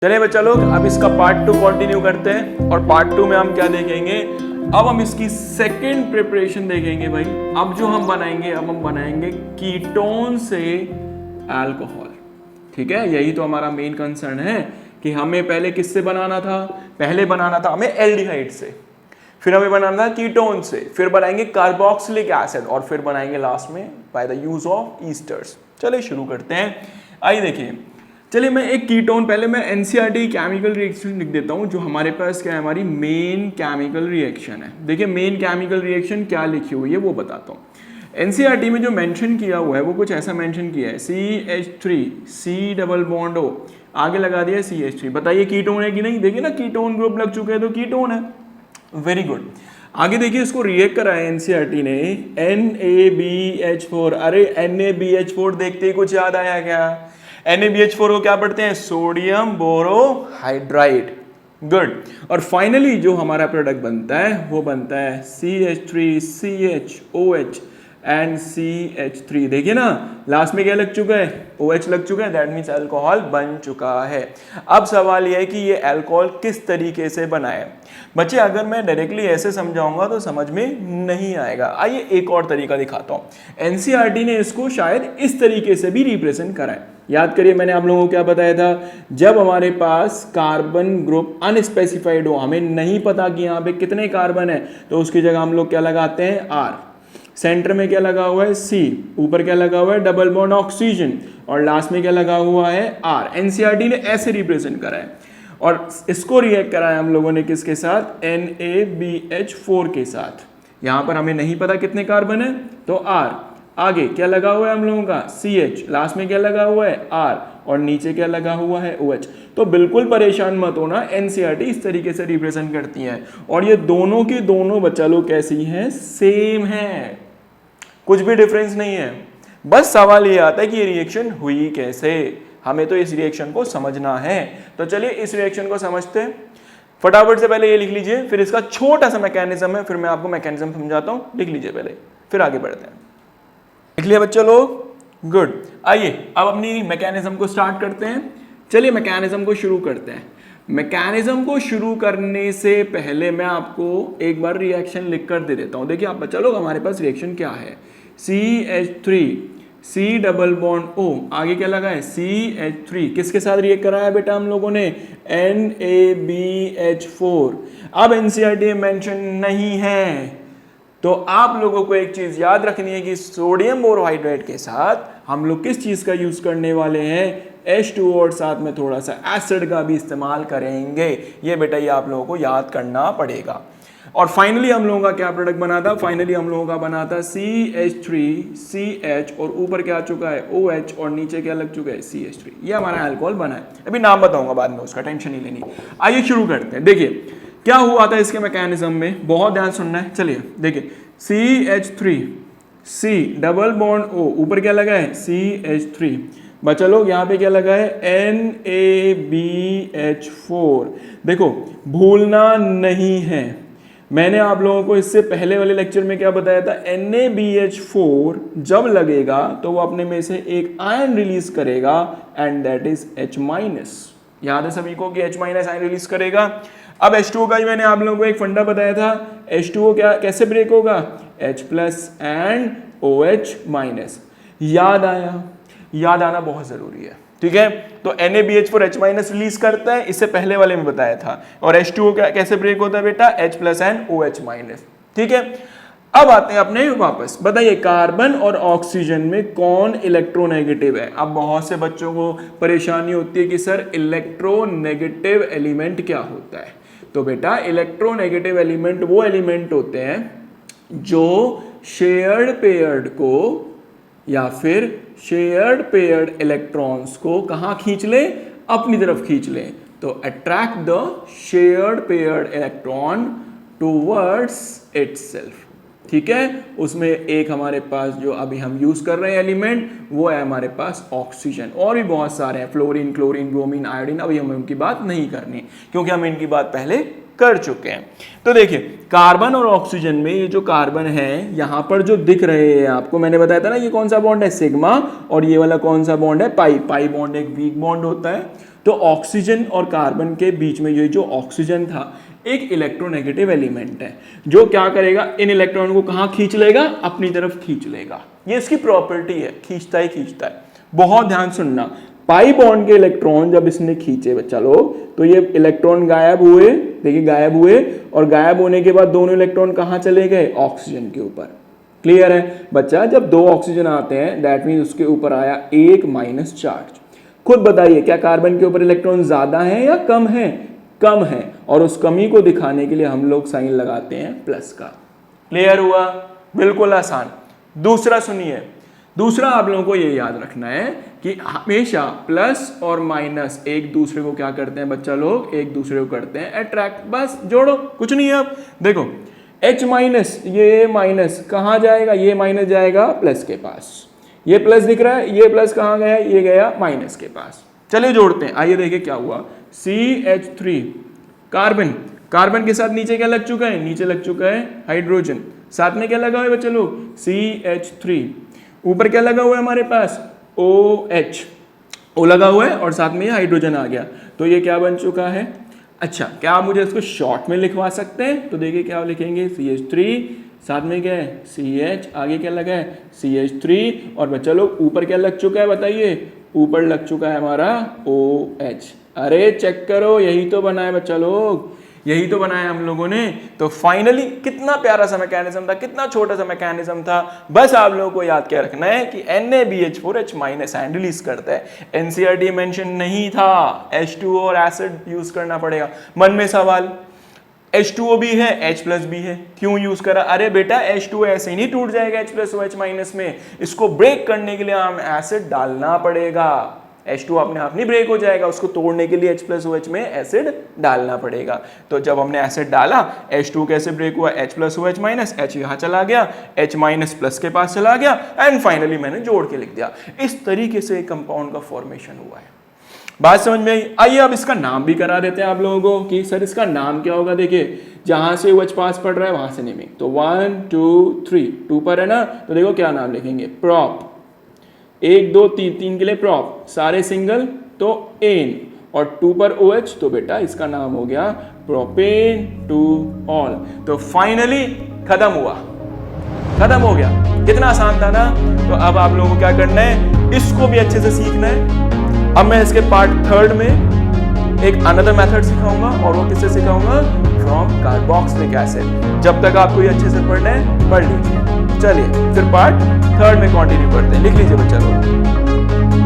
चलिए बच्चा लोग, अब इसका पार्ट 2 कंटिन्यू करते हैं और पार्ट 2 में हम क्या देखेंगे। अब हम इसकी सेकंड प्रिपरेशन देखेंगे भाई। अब जो हम बनाएंगे कीटोन से अल्कोहल। ठीक है, यही तो हमारा मेन कंसर्न है कि हमें पहले किससे बनाना था। पहले बनाना था हमें एल्डिहाइड से, फिर हमें बनाना था कीटोन से, फिर बनाएंगे कार्बोक्सिलिक एसिड और फिर बनाएंगे लास्ट में by the use of esters. चलिए शुरू करते हैं। आइए देखिए, चलिए मैं एक कीटोन, पहले मैं एनसीईआरटी केमिकल रिएक्शन लिख देता हूँ जो हमारे पास क्या है, हमारी मेन केमिकल रिएक्शन है। देखिए मेन केमिकल रिएक्शन क्या लिखी हुई है वो बताता हूँ। एनसीईआरटी में जो मेंशन किया हुआ है वो कुछ ऐसा मेंशन किया है, CH3 C double bond O, आगे लगा दिया CH3। बताइए कीटोन है कि नहीं। देखिए ना, कीटोन ग्रुप लग चुके हैं तो कीटोन है। Very good. आगे देखिए, इसको रिएक्ट करा है एनसीईआरटी ने NaBH4। अरे NaBH4 देखते ही कुछ याद आया क्या? NaBH4 को क्या पढ़ते हैं? Sodium borohydride. गुड। और फाइनली जो हमारा प्रोडक्ट बनता है वो बनता है CH3CHOH एंड CH3। देखिए ना, लास्ट में क्या लग चुका है? OH लग चुका है। दैट मीन्स अल्कोहल बन चुका है। अब सवाल यह है कि ये अल्कोहल किस तरीके से बना है। बच्चे अगर मैं डायरेक्टली ऐसे समझाऊंगा तो समझ में नहीं आएगा। आइए एक और तरीका दिखाता हूँ। एनसीईआरटी ने इसको शायद इस तरीके से भी रिप्रेजेंट करा है। याद करिए मैंने आप लोगों को क्या बताया था, जब हमारे पास कार्बन ग्रुप अनस्पेसिफाइड हो, हमें नहीं पता कि यहाँ पे कितने कार्बन है, तो उसकी जगह हम लोग क्या लगाते हैं? R। सेंटर में क्या लगा हुआ है? C। ऊपर क्या लगा हुआ है? Double bond oxygen. और लास्ट में क्या लगा हुआ है? R। एनसीईआरटी ने ऐसे रिप्रेजेंट करा है और इसको रिएक्ट कराया हम लोगों ने किसके साथ? NaBH4 के साथ। यहां पर हमें नहीं पता कितने कार्बन है तो R। आगे क्या लगा हुआ है हम लोगों का? CH। लास्ट में क्या लगा हुआ है? R। और नीचे क्या लगा हुआ है? OH। तो बिल्कुल परेशान मत होना, एनसीईआरटी इस तरीके से रिप्रेजेंट करती है। और ये दोनों की दोनों बच्चा लोग कैसी हैं? सेम है, कुछ भी डिफरेंस नहीं है। बस सवाल ये आता है कि ये रिएक्शन हुई कैसे। हमें तो इस रिएक्शन को समझना है। तो चलिए इस रिएक्शन को समझते हैं। फटाफट से पहले ये लिख लीजिए, फिर इसका छोटा सा मैकेनिज्म है, फिर मैं आपको मैकेनिज्म समझाता हूँ। लिख लीजिए पहले, फिर आगे बढ़ते हैं। लिख लिया बच्चों लोग? गुड। आइए अब अपनी मैकेनिज्म को स्टार्ट करते हैं। चलिए मैकेनिज्म को शुरू करते हैं। मैकेनिज्म को शुरू करने से पहले मैं आपको एक बार रिएक्शन लिख कर दे देता हूँ। देखिए आप बच्चा लोग, हमारे पास रिएक्शन क्या है? CH3 C double bond O, आगे क्या लगा है? CH3। किसके साथ रिएक्ट कराया बेटा हम लोगों ने? NaBH4। अब एनसीईआरटी में मेंशन नहीं है तो आप लोगों को एक चीज याद रखनी है कि सोडियम बोरोहाइड्रेट के साथ हम लोग किस चीज का यूज करने वाले हैं? H2O और साथ में थोड़ा सा एसिड का भी इस्तेमाल करेंगे। ये बेटा ये आप लोगों को याद करना पड़ेगा। और फाइनली हम लोगों का क्या प्रोडक्ट बना था? फाइनली हम लोगों का बना था CH3CH और ऊपर क्या आ चुका है? OH और नीचे क्या लग चुका है? CH3। ये हमारा अल्कोहल बना है। अभी नाम बताऊंगा बाद में, उसका टेंशन नहीं लेनी। आइए शुरू करते हैं। देखिए क्या हुआ था इसके मैकेनिज्म में, बहुत ध्यान सुनना है। चलिए देखिए, CH3 C double bond O, ऊपर क्या लगा है? CH3। बच्चा लोग यहाँ पे क्या लगा है? NaBH4। देखो भूलना नहीं है, मैंने आप लोगों को इससे पहले वाले लेक्चर में क्या बताया था? NaBH4 जब लगेगा तो वो अपने में से एक आयन रिलीज करेगा एंड दैट इज H-। याद है सभी को कि H- आयन रिलीज करेगा। अब H2O का मैंने आप लोगों को एक फंडा बताया था। H2O क्या कैसे ब्रेक होगा? H+ and OH-। याद आया? याद आना बहुत जरूरी है। ठीक है, तो NaBH4 H- रिलीज करता है, इससे पहले वाले में बताया था। और H2O कैसे ब्रेक होता है बेटा? H+ and OH-। ठीक है, अब आते हैं अपने वापस। बताइए कार्बन और ऑक्सीजन में कौन इलेक्ट्रोनेगेटिव है? अब बहुत से बच्चों को परेशानी होती है कि सर इलेक्ट्रोनेगेटिव एलिमेंट क्या होता है। तो बेटा इलेक्ट्रोनेगेटिव एलिमेंट वो एलिमेंट होते हैं जो शेयर्ड पेयर्ड को या फिर शेयर्ड पेयर्ड इलेक्ट्रॉन्स को कहां खींच ले? अपनी तरफ खींच ले। तो attract the shared paired electron towards itself. ठीक है, उसमें एक हमारे पास जो अभी हम यूज कर रहे हैं एलिमेंट, वो है हमारे पास ऑक्सीजन। और भी बहुत सारे हैं, फ्लोरीन, क्लोरीन, ब्रोमीन, आयोडीन। अभी हमें उनकी बात नहीं करनी क्योंकि हम इनकी बात पहले कर चुके हैं। तो देखिए कार्बन और ऑक्सीजन में ये जो कार्बन है यहाँ पर जो दिख रहे हैं आपको, मैंने बताया था ना ये कौन सा बॉन्ड है, सिग्मा, और ये वाला कौन सा बॉन्ड है, पाई। पाई बॉन्ड एक वीक बॉन्ड होता है। तो ऑक्सीजन और कार्बन के बीच में ये जो ऑक्सीजन था एक इलेक्ट्रोनेगेटिव एलिमेंट है जो क्या करेगा, इन इलेक्ट्रॉन को कहाँ खींच लेगा, अपनी तरफ खींच लेगा। ये इसकी प्रॉपर्टी है, खींचता ही खींचता है। बहुत ध्यान सुनना, पाई बॉन्ड के इलेक्ट्रॉन जब इसने खींचे बच्चा लोग, तो ये इलेक्ट्रॉन गायब हुए, देखिए गायब हुए, और गायब होने के बाद दोनों इलेक्ट्रॉन कहाँ चले गए, ऑक्सीजन के ऊपर। क्लियर है बच्चा, जब दो ऑक्सीजन आते हैं दैट मीन उसके ऊपर आया एक माइनस चार्ज। खुद बताइए क्या कार्बन के ऊपर इलेक्ट्रॉन ज्यादा है या कम है, कम है, और उस कमी को दिखाने के लिए हम लोग साइन लगाते हैं प्लस का। क्लियर हुआ, बिल्कुल आसान। दूसरा सुनिए, दूसरा आप लोगों को ये याद रखना है कि हमेशा प्लस और माइनस एक दूसरे को क्या करते हैं बच्चा लोग, एक दूसरे को करते हैं अट्रैक्ट। बस जोड़ो, कुछ नहीं है। अब देखो H माइनस, ये माइनस कहाँ जाएगा, ये माइनस जाएगा प्लस के पास, ये प्लस दिख रहा है, ये प्लस कहाँ गया, ये गया माइनस के पास। चलिए जोड़ते हैं, आइए देखिए क्या हुआ। CH3 कार्बन, कार्बन के साथ नीचे क्या लग चुका है, नीचे लग चुका है हाइड्रोजन, साथ में क्या लगा हुआ है बच्चे लोग, CH3, ऊपर क्या लगा हुआ है हमारे पास, OH, O लगा हुआ है और साथ में ये हाइड्रोजन आ गया। तो ये क्या बन चुका है। अच्छा, क्या आप मुझे इसको शॉर्ट में लिखवा सकते हैं, तो देखिए क्या लिखेंगे, CH3, साथ में क्या है CH, आगे क्या लगा है CH3, और बच्चा लोग ऊपर क्या लग चुका है बताइए, ऊपर लग चुका है हमारा OH। अरे चेक करो, यही तो बना है बच्चा लोग, यही तो बनाया हम लोगों ने। तो फाइनली कितना प्यारा सा मैकेनिज्म था, कितना छोटा सा मैकेनिज्म था। बस आप लोगों को याद क्या रखना है कि NaBH4H माइनस आयन रिलीज करता है। NCERT मेंशन नहीं था, H2O और एसिड यूज करना पड़ेगा। मन में सवाल, H2O भी है, H प्लस भी है, क्यों यूज करा। अरे बेटा H2O ऐसे ही नहीं टूट जाएगा H प्लस OH माइनस में, इसको ब्रेक करने के लिए हम एसिड डालना पड़ेगा। H2 अपने आप नहीं ब्रेक हो जाएगा, उसको तोड़ने के लिए H प्लस OH में एसिड डालना पड़ेगा। तो जब हमने एसिड डाला, H2 कैसे ब्रेक हुआ, H plus OH minus, H यहाँ चला गया, H माइनस प्लस के पास चला गया, एंड फाइनली मैंने जोड़ के लिख दिया। इस तरीके से एक कंपाउंड का फॉर्मेशन हुआ है। बात समझ में आई। आइए अब इसका नाम भी करा देते हैं आप लोगों को कि सर इसका नाम क्या होगा। देखिए जहां से OH पास पड़ रहा है वहां से नेमिंग, तो 1 2 3, 2 पर है ना, तो देखो क्या नाम लिखेंगे, प्रॉप। 1 2 3, 3 के लिए प्रॉप, सारे सिंगल तो एन, और 2 पर OH, तो बेटा इसका नाम हो गया प्रोपेन टू ऑल। तो फाइनली खत्म हुआ, खत्म हो गया। कितना आसान था ना। तो अब आप लोगों को क्या करना है, इसको भी अच्छे से सीखना है। अब मैं इसके पार्ट 3 में एक अनदर मेथड सिखाऊंगा, और वो किससे सिखाऊंगा, फ्रॉम कार्बोक्सिलिक एसिड। जब तक आपको ये अच्छे से पढ़ना है पढ़ लीजिए। चलिए फिर पार्ट 3 में कंटिन्यू करते हैं। लिख लीजिए बच्चा लोग।